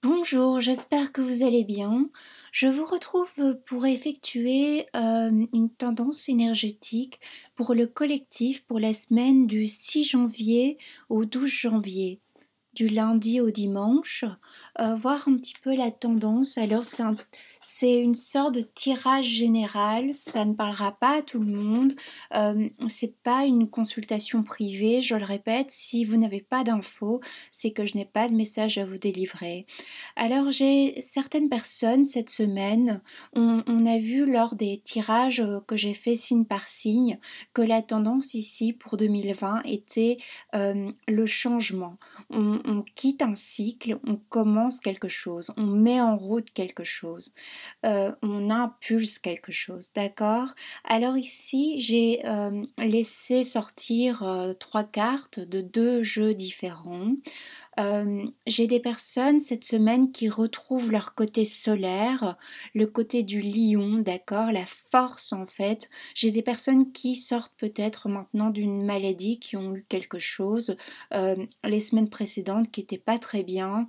Bonjour, j'espère que vous allez bien. Je vous retrouve pour effectuer une tendance énergétique pour le collectif pour la semaine du 6 janvier au 12 janvier, du lundi au dimanche, voir un petit peu la tendance. Alors c'est une sorte de tirage général, ça ne parlera pas à tout le monde, c'est pas une consultation privée, je le répète, si vous n'avez pas d'infos, c'est que je n'ai pas de message à vous délivrer. Alors j'ai certaines personnes cette semaine, on a vu lors des tirages que j'ai fait signe par signe que la tendance ici pour 2020 était le changement. On quitte un cycle, on commence quelque chose, on met en route quelque chose, on impulse quelque chose, d'accord? Alors ici j'ai laissé sortir trois cartes de deux jeux différents. J'ai des personnes cette semaine qui retrouvent leur côté solaire, le côté du lion, d'accord, la force en fait. J'ai des personnes qui sortent peut-être maintenant d'une maladie, qui ont eu quelque chose les semaines précédentes qui n'étaient pas très bien,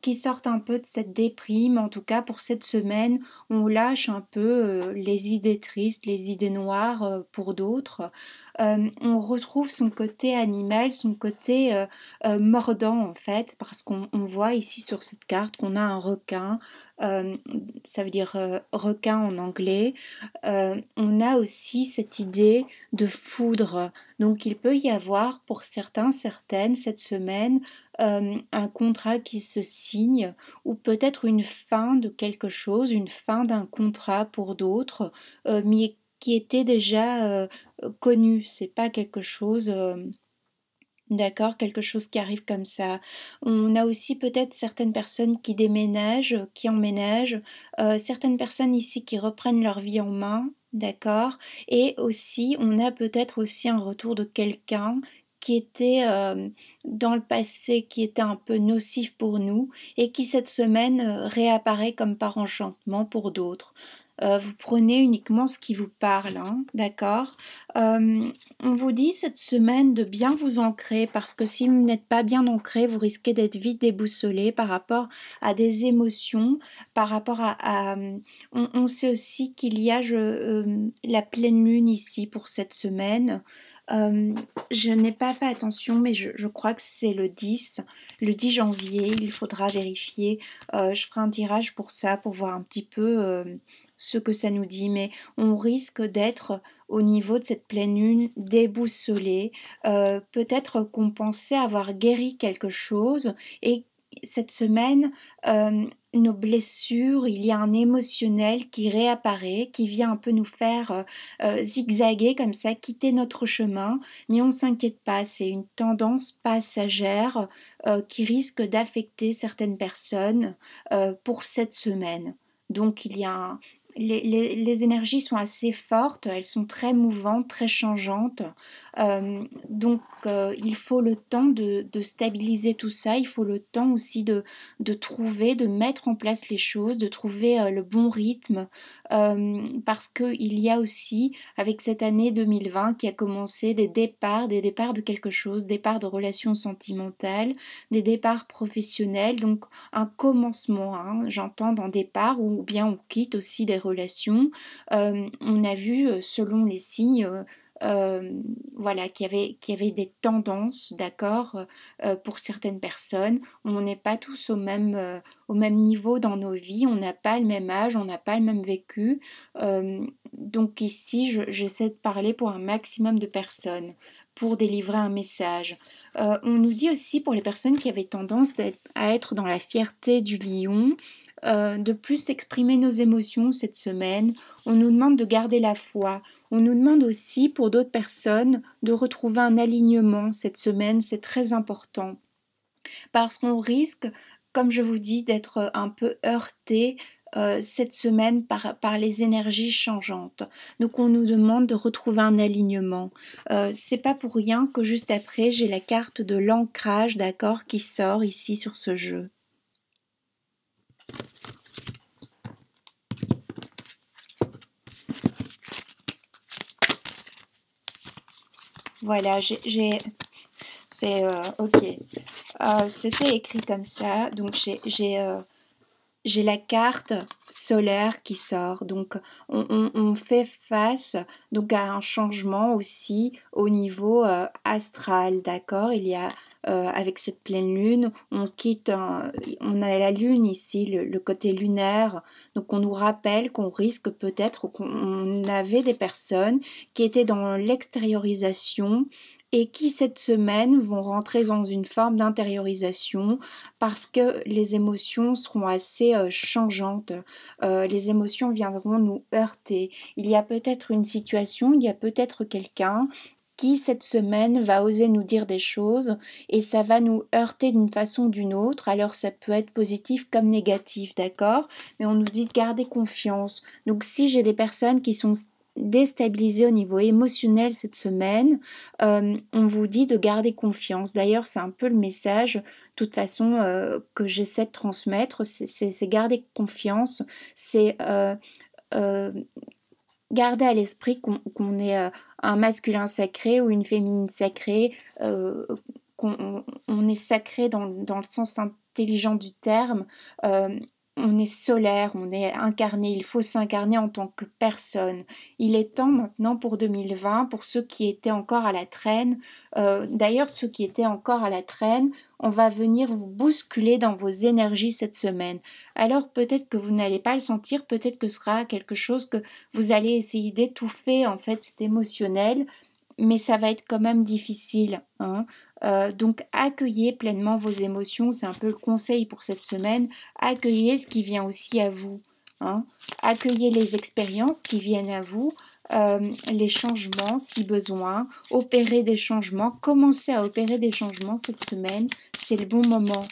qui sortent un peu de cette déprime. En tout cas, pour cette semaine, on lâche un peu les idées tristes, les idées noires pour d'autres. On retrouve son côté animal, son côté mordant en fait, parce qu'on voit ici sur cette carte qu'on a un requin, euh, ça veut dire requin en anglais. On a aussi cette idée de foudre. Donc il peut y avoir pour certains, certaines cette semaine un contrat qui se signe ou peut-être une fin de quelque chose, une fin d'un contrat pour d'autres, mais qui était déjà connu. C'est pas quelque chose. D'accord, quelque chose qui arrive comme ça. On a aussi peut-être certaines personnes qui déménagent, qui emménagent, certaines personnes ici qui reprennent leur vie en main, d'accord. Et aussi, on a peut-être aussi un retour de quelqu'un qui était dans le passé, qui était un peu nocif pour nous et qui cette semaine réapparaît comme par enchantement pour d'autres. Vous prenez uniquement ce qui vous parle, hein, d'accord. On vous dit cette semaine de bien vous ancrer parce que si vous n'êtes pas bien ancré, vous risquez d'être vite déboussolé par rapport à des émotions, par rapport on sait aussi qu'il y a la pleine lune ici pour cette semaine. Je n'ai pas fait attention, mais je crois que c'est le 10 janvier, il faudra vérifier. Je ferai un tirage pour ça, pour voir un petit peu ce que ça nous dit, mais on risque d'être au niveau de cette pleine lune déboussolé. Peut-être qu'on pensait avoir guéri quelque chose et cette semaine, nos blessures, il y a un émotionnel qui réapparaît, qui vient un peu nous faire zigzaguer comme ça, quitter notre chemin, mais on ne s'inquiète pas, c'est une tendance passagère qui risque d'affecter certaines personnes pour cette semaine. Donc il y a les énergies sont assez fortes, elles sont très mouvantes, très changeantes. Donc il faut le temps de stabiliser tout ça, il faut le temps aussi de trouver, de mettre en place les choses, de trouver le bon rythme, parce qu'il y a aussi, avec cette année 2020 qui a commencé, des départs de quelque chose, des départs de relations sentimentales, des départs professionnels, donc un commencement, hein, j'entends dans départ, ou bien on quitte aussi des relations. On a vu, selon les signes, voilà, qu'il y avait des tendances, d'accord, pour certaines personnes. On n'est pas tous au même niveau dans nos vies, on n'a pas le même âge, on n'a pas le même vécu. Donc ici, j'essaie de parler pour un maximum de personnes, pour délivrer un message. On nous dit aussi pour les personnes qui avaient tendance à être dans la fierté du lion, de plus exprimer nos émotions cette semaine. On nous demande de garder la foi. On nous demande aussi pour d'autres personnes de retrouver un alignement cette semaine, c'est très important parce qu'on risque, comme je vous dis, d'être un peu heurté cette semaine par les énergies changeantes. Donc on nous demande de retrouver un alignement. C'est pas pour rien que juste après j'ai la carte de l'ancrage, d'accord, qui sort ici sur ce jeu. Voilà, c'est ok. C'était écrit comme ça. Donc j'ai la carte solaire qui sort. Donc on fait face donc à un changement aussi au niveau astral, d'accord? Il y a avec cette pleine lune, on a la lune ici, le côté lunaire. Donc on nous rappelle qu'on risque peut-être qu'on avait des personnes qui étaient dans l'extériorisation et qui cette semaine vont rentrer dans une forme d'intériorisation parce que les émotions seront assez changeantes. Les émotions viendront nous heurter. Il y a peut-être une situation, il y a peut-être quelqu'un qui cette semaine va oser nous dire des choses et ça va nous heurter d'une façon ou d'une autre. Alors ça peut être positif comme négatif, d'accord? Mais on nous dit de garder confiance. Donc si j'ai des personnes qui sont déstabilisées au niveau émotionnel cette semaine, on vous dit de garder confiance. D'ailleurs, c'est un peu le message, de toute façon, que j'essaie de transmettre, c'est garder confiance, c'est garder à l'esprit qu'on est un masculin sacré ou une féminine sacrée, qu'on est sacré dans le sens intelligent du terme. On est solaire, on est incarné, il faut s'incarner en tant que personne. Il est temps maintenant pour 2020, pour ceux qui étaient encore à la traîne. D'ailleurs, ceux qui étaient encore à la traîne, on va venir vous bousculer dans vos énergies cette semaine. Alors peut-être que vous n'allez pas le sentir, peut-être que ce sera quelque chose que vous allez essayer d'étouffer, en fait, c'est émotionnel, mais ça va être quand même difficile, hein. Donc accueillez pleinement vos émotions, c'est un peu le conseil pour cette semaine. Accueillez ce qui vient aussi à vous, hein. Accueillez les expériences qui viennent à vous, les changements si besoin. Opérez des changements, commencez à opérer des changements cette semaine, c'est le bon moment.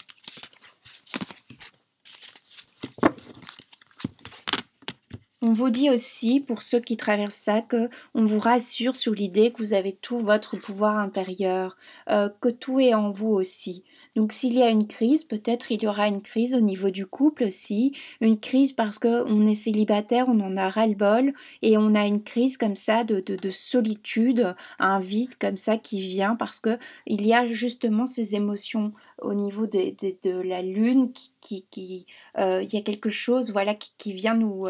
On vous dit aussi, pour ceux qui traversent ça, que on vous rassure sur l'idée que vous avez tout votre pouvoir intérieur, que tout est en vous aussi. Donc s'il y a une crise, peut-être il y aura une crise au niveau du couple aussi, une crise parce que on est célibataire, on en a ras-le-bol, et on a une crise comme ça de solitude, un vide comme ça qui vient parce que il y a justement ces émotions au niveau de la lune il y a quelque chose voilà qui vient nous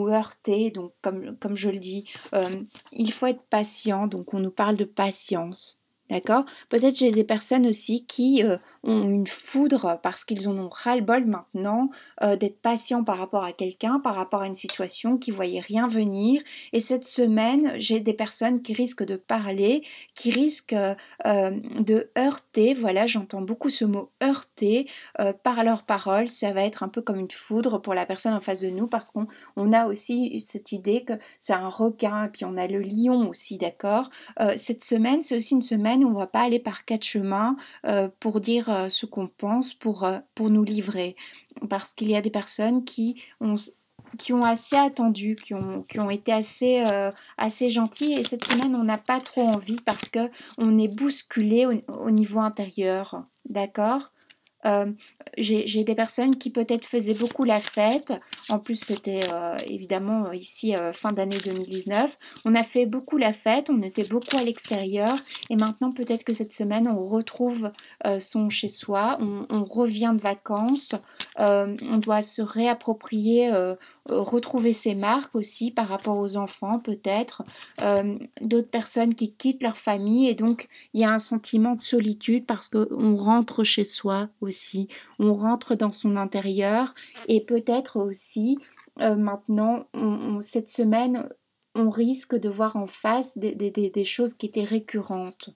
heurter. Donc, comme je le dis, il faut être patient. Donc, on nous parle de patience. D'accord? Peut-être j'ai des personnes aussi qui ont une foudre parce qu'ils en ont ras-le-bol maintenant d'être patients par rapport à quelqu'un, par rapport à une situation qui ne voyait rien venir. Et cette semaine, j'ai des personnes qui risquent de parler, qui risquent de heurter. Voilà, j'entends beaucoup ce mot heurter par leurs paroles. Ça va être un peu comme une foudre pour la personne en face de nous parce qu'on a aussi cette idée que c'est un requin, et puis on a le lion aussi, d'accord? Cette semaine, c'est aussi une semaine où on ne va pas aller par quatre chemins pour dire ce qu'on pense, pour nous livrer. Parce qu'il y a des personnes qui ont assez attendu, qui ont été assez gentils et cette semaine on n'a pas trop envie parce que on est bousculé au niveau intérieur, d'accord? Euh, j'ai des personnes qui peut-être faisaient beaucoup la fête. En plus, c'était évidemment ici fin d'année 2019. On a fait beaucoup la fête, on était beaucoup à l'extérieur. Et maintenant, peut-être que cette semaine, on retrouve son chez-soi, on revient de vacances, on doit se réapproprier, retrouver ses marques aussi par rapport aux enfants, peut-être. D'autres personnes qui quittent leur famille et donc il y a un sentiment de solitude parce qu'on rentre chez soi aussi, on rentre dans son intérieur et peut-être aussi maintenant, cette semaine, on risque de voir en face des choses qui étaient récurrentes.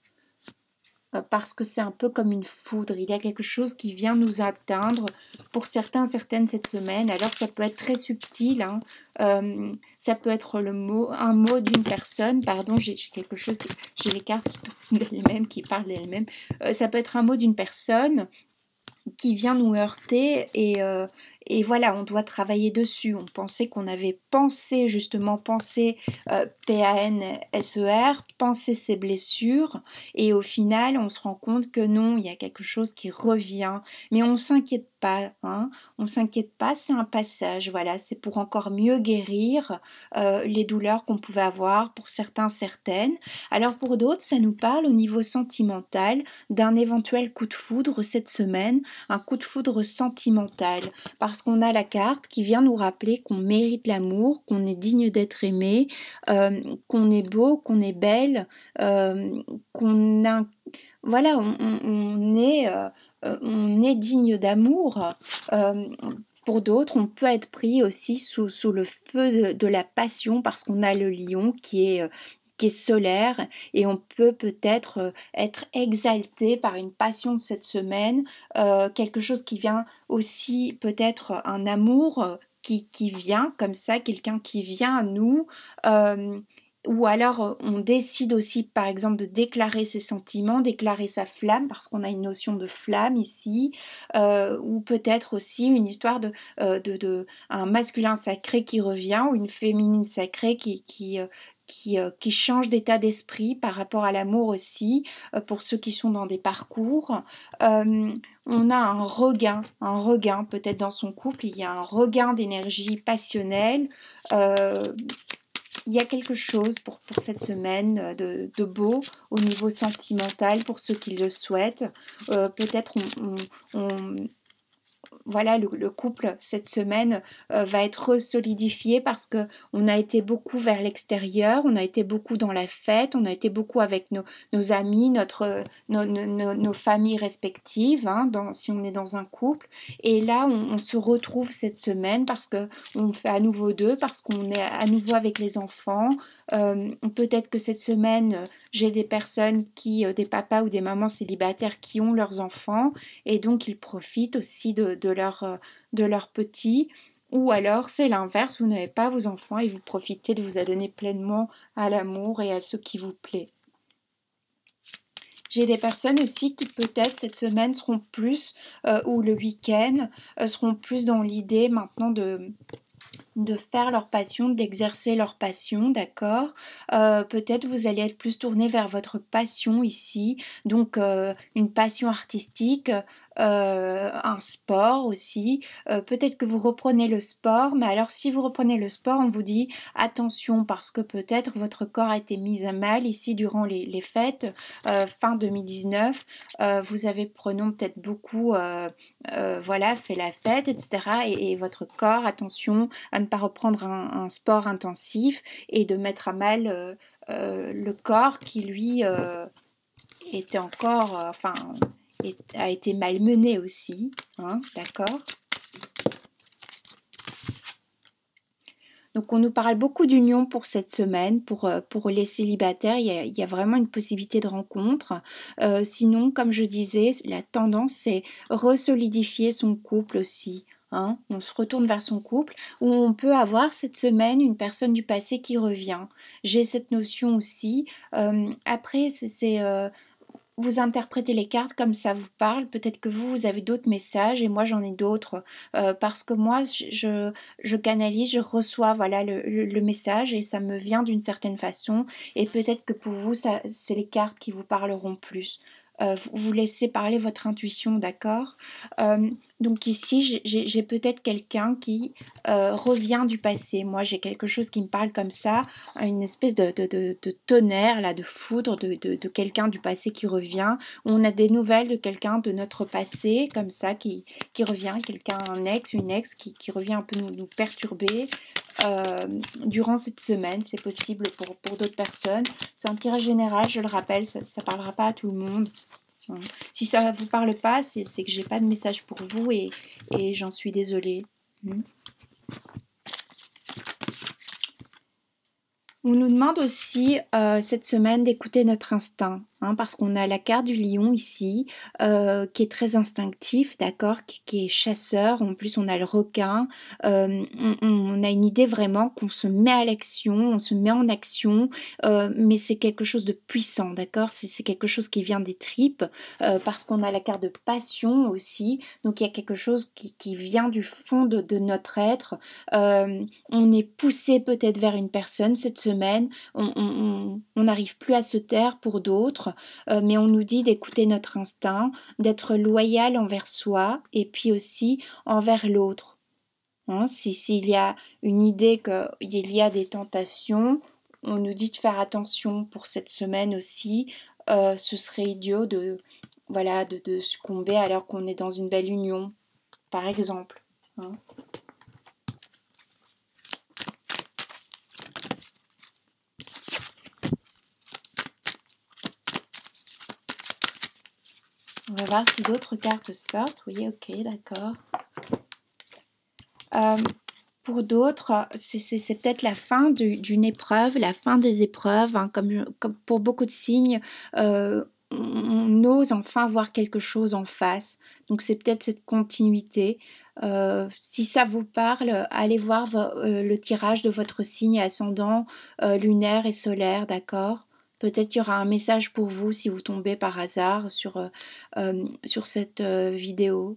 Parce que c'est un peu comme une foudre, il y a quelque chose qui vient nous atteindre, pour certains, certaines cette semaine, alors ça peut être très subtil, hein. Ça peut être un mot d'une personne, pardon, j'ai quelque chose, j'ai les cartes qui tournent d'elles-mêmes, qui parlent d'elles-mêmes, ça peut être un mot d'une personne qui vient nous heurter et voilà, on doit travailler dessus. On pensait qu'on avait pensé, justement, PANSER, penser ses blessures, et au final, on se rend compte que non, il y a quelque chose qui revient, mais on s'inquiète pas, hein, on s'inquiète pas, c'est un passage, voilà, c'est pour encore mieux guérir les douleurs qu'on pouvait avoir pour certains, certaines. Alors pour d'autres, ça nous parle au niveau sentimental d'un éventuel coup de foudre cette semaine, un coup de foudre sentimental, parce qu'on a la carte qui vient nous rappeler qu'on mérite l'amour, qu'on est digne d'être aimé, qu'on est beau, qu'on est belle, qu'on a, voilà, on est digne d'amour. Pour d'autres, on peut être pris aussi sous le feu de la passion parce qu'on a le lion qui est solaire, et on peut peut-être être exalté par une passion de cette semaine, quelque chose qui vient aussi, peut-être un amour qui vient comme ça, quelqu'un qui vient à nous. Ou alors on décide aussi par exemple de déclarer ses sentiments, déclarer sa flamme, parce qu'on a une notion de flamme ici, ou peut-être aussi une histoire de un masculin sacré qui revient, ou une féminine sacrée qui change d'état d'esprit par rapport à l'amour aussi, pour ceux qui sont dans des parcours. On a un regain peut-être dans son couple, il y a un regain d'énergie passionnelle. Il y a quelque chose pour cette semaine de beau au niveau sentimental pour ceux qui le souhaitent. Peut-être voilà, le couple cette semaine va être solidifié parce que on a été beaucoup vers l'extérieur, on a été beaucoup dans la fête, on a été beaucoup avec nos amis, nos familles respectives, hein, si on est dans un couple. Et là, on se retrouve cette semaine parce que on fait à nouveau deux, parce qu'on est à nouveau avec les enfants. Peut-être que cette semaine, j'ai des personnes des papas ou des mamans célibataires qui ont leurs enfants, et donc ils profitent aussi de leurs petits. Ou alors c'est l'inverse, vous n'avez pas vos enfants et vous profitez de vous adonner pleinement à l'amour et à ce qui vous plaît. J'ai des personnes aussi qui peut-être cette semaine seront plus, ou le week-end, seront plus dans l'idée maintenant de faire leur passion, d'exercer leur passion, d'accord. Peut-être vous allez être plus tourné vers votre passion ici, donc une passion artistique, un sport aussi. Peut-être que vous reprenez le sport, mais alors si vous reprenez le sport, on vous dit attention parce que peut-être votre corps a été mis à mal ici durant les fêtes, fin 2019. Vous avez, prenons peut-être beaucoup, voilà, fait la fête, etc. Et votre corps, attention à ne pas reprendre un sport intensif et de mettre à mal le corps qui lui était encore, a été malmené aussi, hein, d'accord. Donc on nous parle beaucoup d'union pour cette semaine, pour les célibataires, il y a vraiment une possibilité de rencontre. Sinon, comme je disais, la tendance c'est resolidifier son couple aussi. Hein, on se retourne vers son couple, où on peut avoir cette semaine une personne du passé qui revient. J'ai cette notion aussi. Après, vous interprétez les cartes comme ça vous parle. Peut-être que vous avez d'autres messages et moi j'en ai d'autres. Parce que moi, je canalise, je reçois voilà, le message et ça me vient d'une certaine façon. Et peut-être que pour vous, c'est les cartes qui vous parleront plus. Vous laissez parler votre intuition, d'accord. Donc ici, j'ai peut-être quelqu'un qui revient du passé. Moi, j'ai quelque chose qui me parle comme ça, une espèce de tonnerre, là, de foudre de quelqu'un du passé qui revient. On a des nouvelles de quelqu'un de notre passé, comme ça, qui revient, quelqu'un, un ex, une ex, qui revient un peu nous perturber. Durant cette semaine, c'est possible pour d'autres personnes. C'est un tirage général, je le rappelle, ça ne parlera pas à tout le monde. Si ça ne vous parle pas, c'est que j'ai pas de message pour vous et j'en suis désolée. On nous demande aussi cette semaine d'écouter notre instinct. hein, parce qu'on a la carte du lion ici, qui est très instinctif, d'accord, qui est chasseur. En plus, on a le requin. On a une idée vraiment qu'on se met à l'action, on se met en action, mais c'est quelque chose de puissant, d'accord. C'est quelque chose qui vient des tripes, parce qu'on a la carte de passion aussi. Donc, il y a quelque chose qui vient du fond de notre être. On est poussé peut-être vers une personne cette semaine. On n'arrive plus à se taire pour d'autres, mais on nous dit d'écouter notre instinct, d'être loyal envers soi et puis aussi envers l'autre. Hein, s'il y a une idée qu'il y a des tentations, on nous dit de faire attention pour cette semaine aussi. Ce serait idiot voilà, de succomber alors qu'on est dans une belle union, par exemple. Hein. On va voir si d'autres cartes sortent. Oui, ok, d'accord. Pour d'autres, c'est peut-être la fin d'une épreuve, la fin des épreuves, hein, comme pour beaucoup de signes. On ose enfin voir quelque chose en face. Donc c'est peut-être cette continuité. Si ça vous parle, allez voir le tirage de votre signe ascendant lunaire et solaire, d'accord? Peut-être il y aura un message pour vous si vous tombez par hasard sur cette vidéo.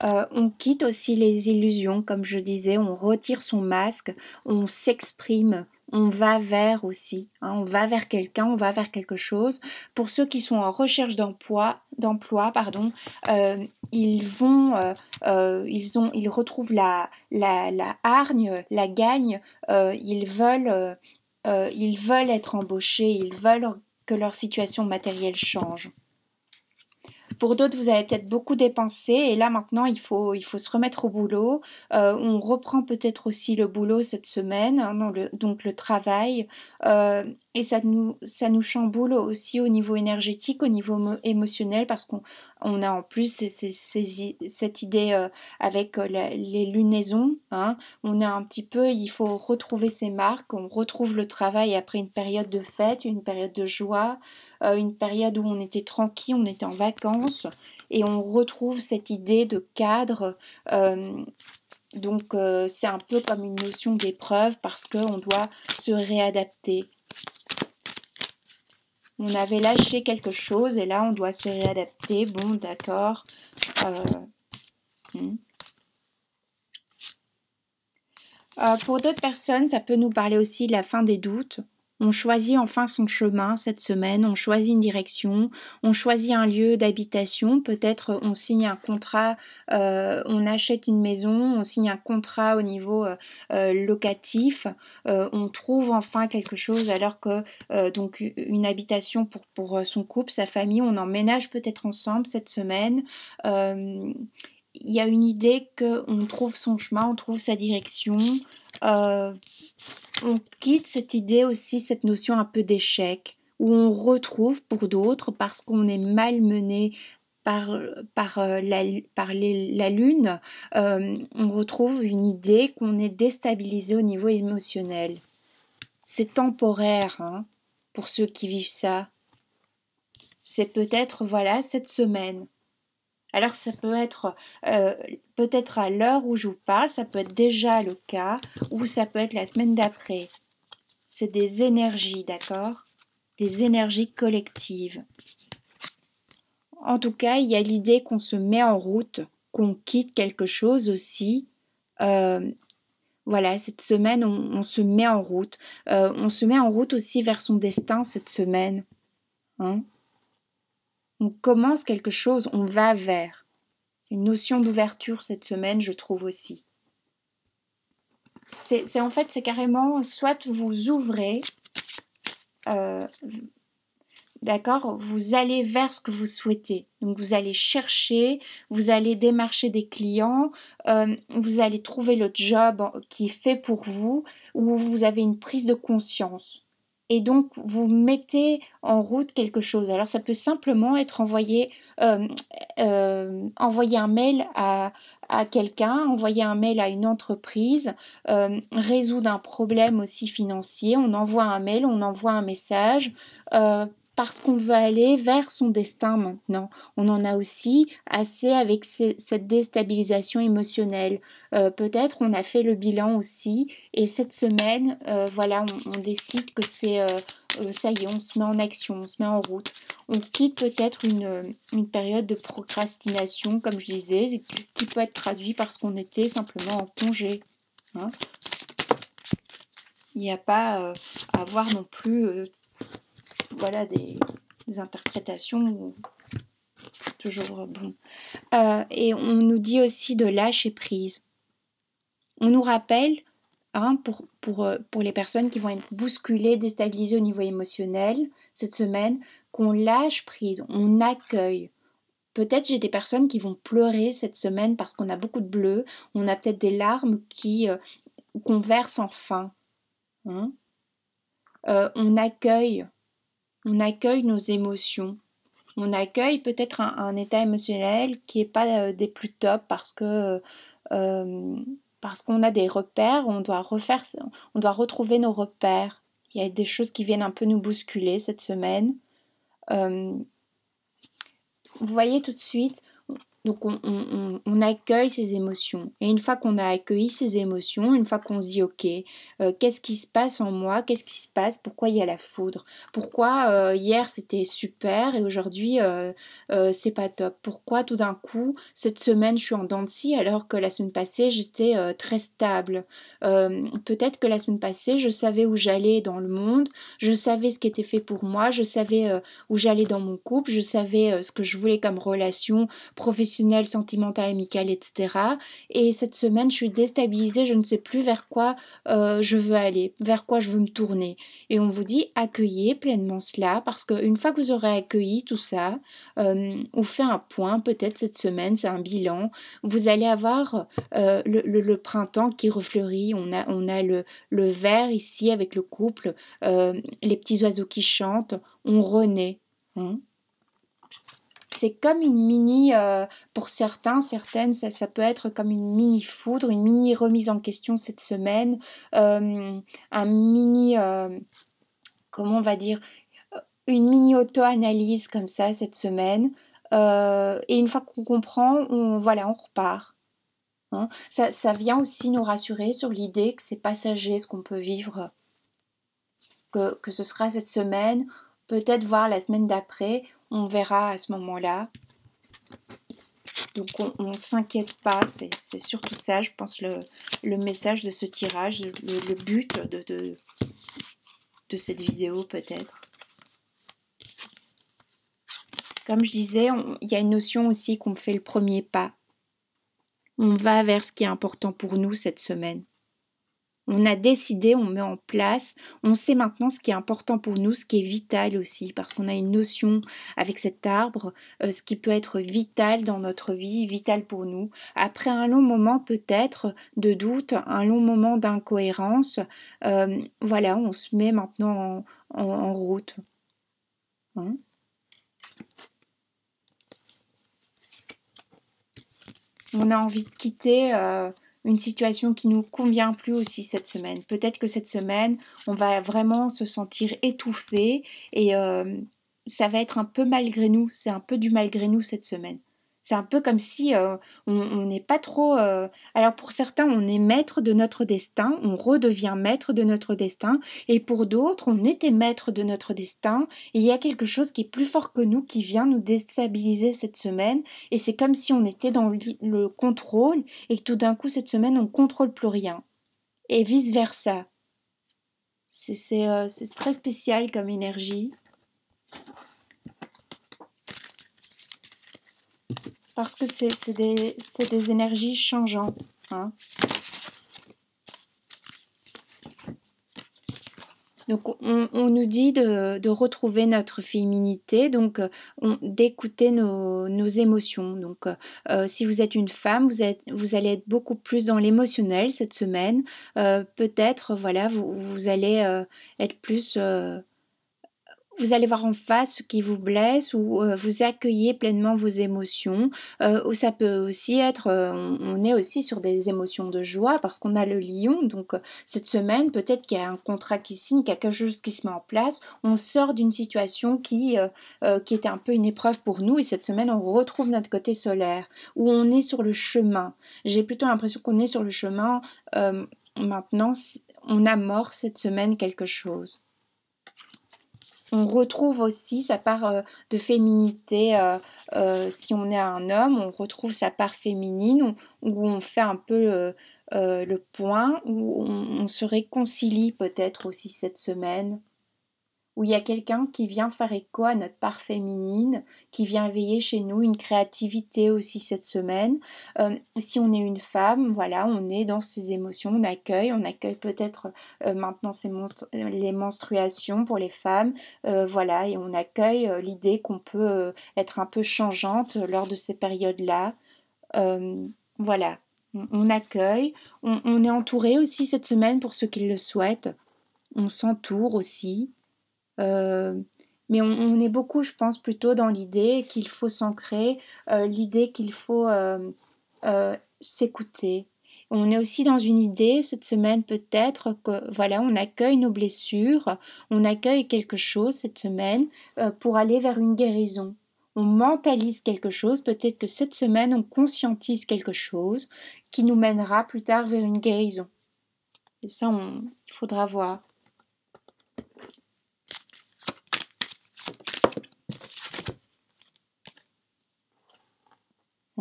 On quitte aussi les illusions, comme je disais, on retire son masque, on s'exprime, on va vers aussi, hein, on va vers quelqu'un, on va vers quelque chose. Pour ceux qui sont en recherche d'emploi, ils retrouvent la hargne, la gagne, ils veulent être embauchés, ils veulent que leur situation matérielle change. Pour d'autres, vous avez peut-être beaucoup dépensé et là maintenant il faut se remettre au boulot. On reprend peut-être aussi le boulot cette semaine, hein, donc le travail. Et ça nous chamboule aussi au niveau énergétique, au niveau émotionnel, parce qu'on a en plus cette idée avec les lunaisons. Hein, on a un petit peu, il faut retrouver ses marques, on retrouve le travail après une période de fête, une période de joie, une période où on était tranquille, on était en vacances, et on retrouve cette idée de cadre. Donc c'est un peu comme une notion d'épreuve parce qu'on doit se réadapter. On avait lâché quelque chose et là on doit se réadapter. Bon, d'accord. Pour d'autres personnes, ça peut nous parler aussi de la fin des doutes. On choisit enfin son chemin cette semaine, on choisit une direction, on choisit un lieu d'habitation, peut-être on signe un contrat, on achète une maison, on signe un contrat au niveau locatif, on trouve enfin quelque chose alors que donc une habitation pour son couple, sa famille, on emménage peut-être ensemble cette semaine. Il y a une idée qu'on trouve son chemin, on trouve sa direction. On quitte cette idée aussi, cette notion un peu d'échec, où on retrouve pour d'autres, parce qu'on est malmené par la lune, on retrouve une idée qu'on est déstabilisé au niveau émotionnel. C'est temporaire, hein, pour ceux qui vivent ça. C'est peut-être, voilà, cette semaine. Alors ça peut être peut-être à l'heure où je vous parle, ça peut être déjà le cas, ou ça peut être la semaine d'après. C'est des énergies, d'accord? Des énergies collectives. En tout cas, il y a l'idée qu'on se met en route, qu'on quitte quelque chose aussi. Voilà, cette semaine, on se met en route. On se met en route aussi vers son destin cette semaine. Hein? On commence quelque chose, on va vers. Une notion d'ouverture cette semaine, je trouve aussi. En fait, c'est carrément, soit vous ouvrez, d'accord, vous allez vers ce que vous souhaitez. Donc, vous allez chercher, vous allez démarcher des clients, vous allez trouver le job qui est fait pour vous, où vous avez une prise de conscience. et donc vous mettez en route quelque chose. Alors ça peut simplement être envoyer un mail à quelqu'un, envoyer un mail à une entreprise, résoudre un problème aussi financier. On envoie un mail, on envoie un message. Parce qu'on veut aller vers son destin maintenant. On en a aussi assez avec cette déstabilisation émotionnelle. Peut-être on a fait le bilan aussi et cette semaine, voilà, on décide que c'est ça y est, on se met en action, on se met en route. On quitte peut-être une période de procrastination, comme je disais, qui peut être traduit parce qu'on était simplement en congé. Hein. Il n'y a pas à avoir non plus voilà, des interprétations toujours bon. Et on nous dit aussi de lâcher prise. On nous rappelle, hein, pour les personnes qui vont être bousculées, déstabilisées au niveau émotionnel cette semaine, qu'on lâche prise, on accueille. Peut-être j'ai des personnes qui vont pleurer cette semaine parce qu'on a beaucoup de bleu, on a peut-être des larmes qu'on verse enfin. Hein. On accueille nos émotions. On accueille peut-être un état émotionnel qui n'est pas des plus top parce qu'on a des repères, on doit retrouver nos repères. Il y a des choses qui viennent un peu nous bousculer cette semaine. Vous voyez tout de suite, donc on accueille ces émotions. Et une fois qu'on a accueilli ces émotions, une fois qu'on se dit ok, qu'est-ce qui se passe en moi, qu'est-ce qui se passe, pourquoi il y a la foudre, pourquoi hier c'était super et aujourd'hui c'est pas top, pourquoi tout d'un coup cette semaine je suis en dents de scie alors que la semaine passée j'étais très stable. Peut-être que la semaine passée je savais où j'allais dans le monde, je savais ce qui était fait pour moi, je savais où j'allais dans mon couple, je savais ce que je voulais comme relation professionnelle, sentimentale, amicale, etc. Et cette semaine, je suis déstabilisée, je ne sais plus vers quoi je veux aller, vers quoi je veux me tourner. Et on vous dit, accueillez pleinement cela, parce qu'une fois que vous aurez accueilli tout ça, ou fait un point, peut-être cette semaine, c'est un bilan, vous allez avoir le printemps qui refleurit, on a le vert ici avec le couple, les petits oiseaux qui chantent, on renaît. Hein. C'est comme une mini, pour certains, certaines, ça peut être comme une mini foudre, une mini remise en question cette semaine, un mini, comment on va dire, une mini auto-analyse comme ça cette semaine. Et une fois qu'on comprend, voilà, on repart. Hein. Ça vient aussi nous rassurer sur l'idée que c'est passager ce qu'on peut vivre, que ce sera cette semaine, peut-être voir la semaine d'après, on verra à ce moment-là. Donc on ne s'inquiète pas, c'est surtout ça, je pense, le message de ce tirage, le but de cette vidéo peut-être. Comme je disais, il y a une notion aussi qu'on fait le premier pas. On va vers ce qui est important pour nous cette semaine. On a décidé, on met en place, on sait maintenant ce qui est important pour nous, ce qui est vital aussi, parce qu'on a une notion avec cet arbre, ce qui peut être vital dans notre vie, vital pour nous. Après un long moment peut-être de doute, un long moment d'incohérence, voilà, on se met maintenant en route. Hein. On a envie de quitter une situation qui nous convient plus aussi cette semaine. Peut-être que cette semaine, on va vraiment se sentir étouffé et ça va être un peu malgré nous. C'est un peu du malgré nous cette semaine. C'est un peu comme si on n'est pas trop... Alors pour certains, on est maître de notre destin, on redevient maître de notre destin, et pour d'autres, on était maître de notre destin, et il y a quelque chose qui est plus fort que nous, qui vient nous déstabiliser cette semaine, et c'est comme si on était dans le contrôle, et que tout d'un coup, cette semaine, on ne contrôle plus rien, et vice-versa. C'est très spécial comme énergie. Parce que c'est des énergies changeantes. Hein. Donc on nous dit de retrouver notre féminité, donc d'écouter nos émotions. Donc si vous êtes une femme, vous allez être beaucoup plus dans l'émotionnel cette semaine. Peut-être, voilà, vous allez être plus... vous allez voir en face ce qui vous blesse ou vous accueillez pleinement vos émotions. Ou ça peut aussi être, on est aussi sur des émotions de joie parce qu'on a le lion. Donc cette semaine, peut-être qu'il y a un contrat qui signe, qu'il y a quelque chose qui se met en place. On sort d'une situation qui était un peu une épreuve pour nous et cette semaine, on retrouve notre côté solaire où on est sur le chemin. J'ai plutôt l'impression qu'on est sur le chemin. Maintenant, on amorce cette semaine quelque chose. On retrouve aussi sa part de féminité. Si on est un homme, on retrouve sa part féminine où on fait un peu le point, où on se réconcilie peut-être aussi cette semaine, où il y a quelqu'un qui vient faire écho à notre part féminine, qui vient éveiller chez nous une créativité aussi cette semaine. Si on est une femme, voilà, on est dans ses émotions, on accueille peut-être maintenant les menstruations pour les femmes, voilà, et on accueille l'idée qu'on peut être un peu changeante lors de ces périodes-là. Voilà, on accueille, on est entouré aussi cette semaine pour ceux qui le souhaitent, on s'entoure aussi. Mais on est beaucoup, je pense, plutôt dans l'idée qu'il faut s'ancrer, l'idée qu'il faut s'écouter. On est aussi dans une idée cette semaine peut-être que voilà, on accueille nos blessures, on accueille quelque chose cette semaine pour aller vers une guérison. On mentalise quelque chose, peut-être que cette semaine on conscientise quelque chose qui nous mènera plus tard vers une guérison. Et ça, il faudra voir.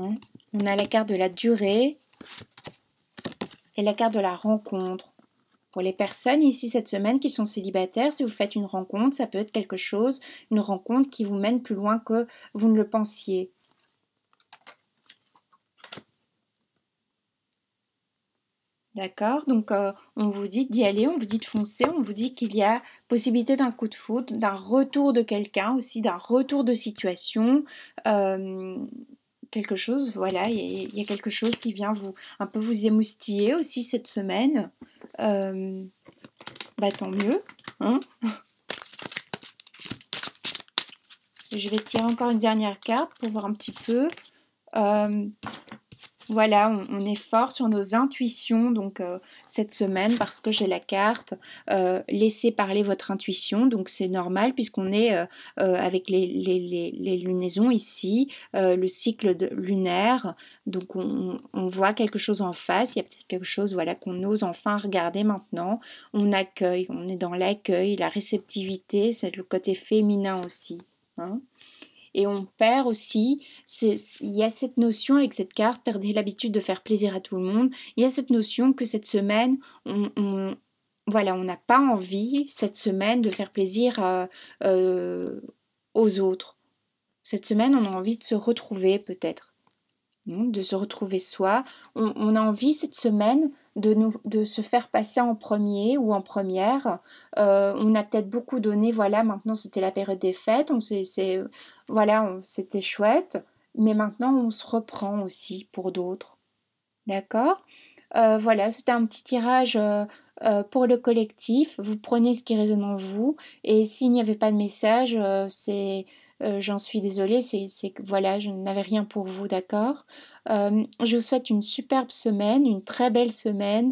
On a la carte de la durée et la carte de la rencontre. Pour les personnes ici cette semaine qui sont célibataires, si vous faites une rencontre, ça peut être quelque chose, une rencontre qui vous mène plus loin que vous ne le pensiez. D'accord? Donc on vous dit d'y aller, on vous dit de foncer, on vous dit qu'il y a possibilité d'un coup de foudre, d'un retour de quelqu'un aussi, d'un retour de situation. Quelque chose, voilà, il y a quelque chose qui vient un peu vous émoustiller aussi cette semaine. Tant mieux, hein. Je vais tirer encore une dernière carte pour voir un petit peu. Voilà, on est fort sur nos intuitions donc cette semaine parce que j'ai la carte laissez parler votre intuition, donc c'est normal puisqu'on est avec les lunaisons ici, le cycle lunaire, donc on voit quelque chose en face, il y a peut-être quelque chose voilà, qu'on ose enfin regarder maintenant, on accueille, on est dans l'accueil, la réceptivité, c'est le côté féminin aussi, hein. Et on perd aussi, il y a cette notion avec cette carte, perdez l'habitude de faire plaisir à tout le monde, il y a cette notion que cette semaine, voilà, on n'a pas envie cette semaine de faire plaisir aux autres. Cette semaine, on a envie de se retrouver peut-être, de se retrouver soi. On a envie cette semaine de se faire passer en premier ou en première. On a peut-être beaucoup donné, voilà, maintenant c'était la période des fêtes, voilà, c'était chouette, mais maintenant on se reprend aussi pour d'autres. D'accord? Voilà, c'était un petit tirage pour le collectif. Vous prenez ce qui résonne en vous, et s'il n'y avait pas de message, j'en suis désolée, c'est que voilà, je n'avais rien pour vous, d'accord? Je vous souhaite une superbe semaine, une très belle semaine.